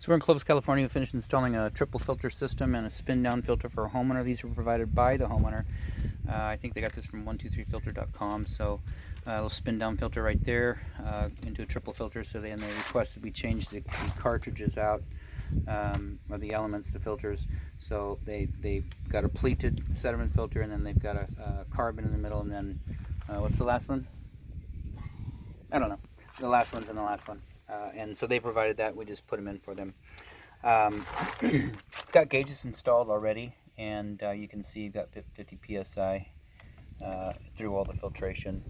So we're in Clovis, California. We finished installing a triple filter system and a spin down filter for a homeowner. These were provided by the homeowner. I think they got this from 123filter.com. So a little spin down filter right there into a triple filter. So they requested we change the cartridges out, or the elements, the filters. So they got a pleated sediment filter, and then they've got a carbon in the middle, and then what's the last one? I don't know. The last one's in the last one. And so they provided that. We just put them in for them. It's got gauges installed already, and you can see you've got 50 psi through all the filtration.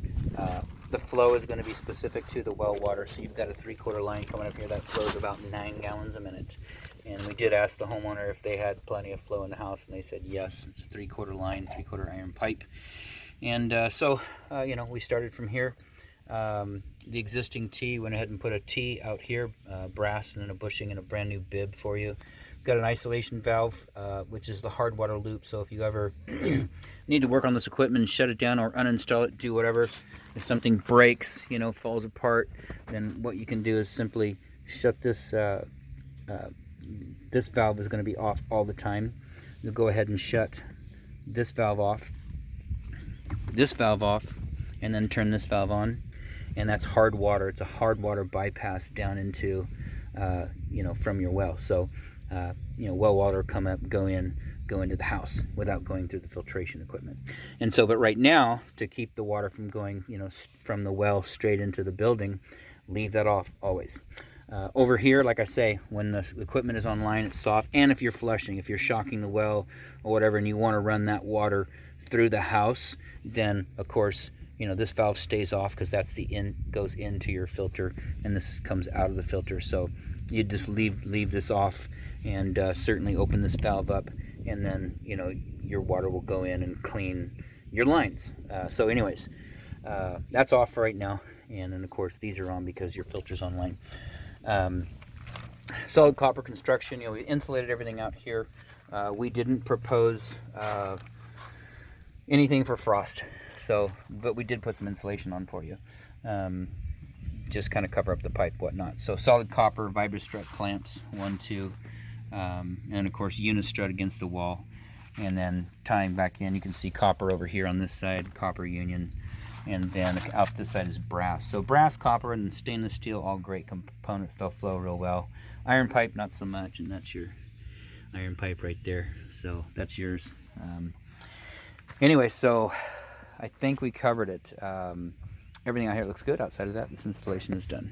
The flow is going to be specific to the well water, so you've got a 3/4 line coming up here that flows about 9 gallons a minute. And we did ask the homeowner if they had plenty of flow in the house, and they said yes. It's a 3/4 line, 3/4 iron pipe. And so we started from here. The existing T, went ahead and put a T out here, brass, and then a bushing and a brand new bib for you. We've got an isolation valve, which is the hard water loop. So if you ever need to work on this equipment, shut it down or uninstall it, do whatever. If something breaks, falls apart, then what you can do is simply shut this. This valve is going to be off all the time. You'll go ahead and shut this valve off, and then turn this valve on. And that's hard water. It's a hard water bypass down into, from your well. So, well water come up, go into the house without going through the filtration equipment. And so, but right now, to keep the water from going, from the well straight into the building, leave that off always. Over here, like I say, when the equipment is online, it's soft. And if you're flushing, if you're shocking the well or whatever, and you want to run that water through the house, then of course, this valve stays off because that's goes into your filter, and this comes out of the filter. So you just leave this off, and certainly open this valve up, and then your water will go in and clean your lines. So anyways, that's off right now, and then of course these are on because your filter's online. Solid copper construction. We insulated everything out here. We didn't propose anything for frost. But we did put some insulation on for you, just kind of cover up the pipe, whatnot. So solid copper vibrostrut clamps, 1, 2, and of course unistrut against the wall, and then tying back in. You can see copper over here on this side, copper union, and then out this side is brass. So brass, copper, and stainless steel, all great components. They'll flow real well. Iron pipe, not so much, and that's your iron pipe right there. So that's yours. Anyway, so I think we covered it. Everything out here looks good. Outside of that, this installation is done.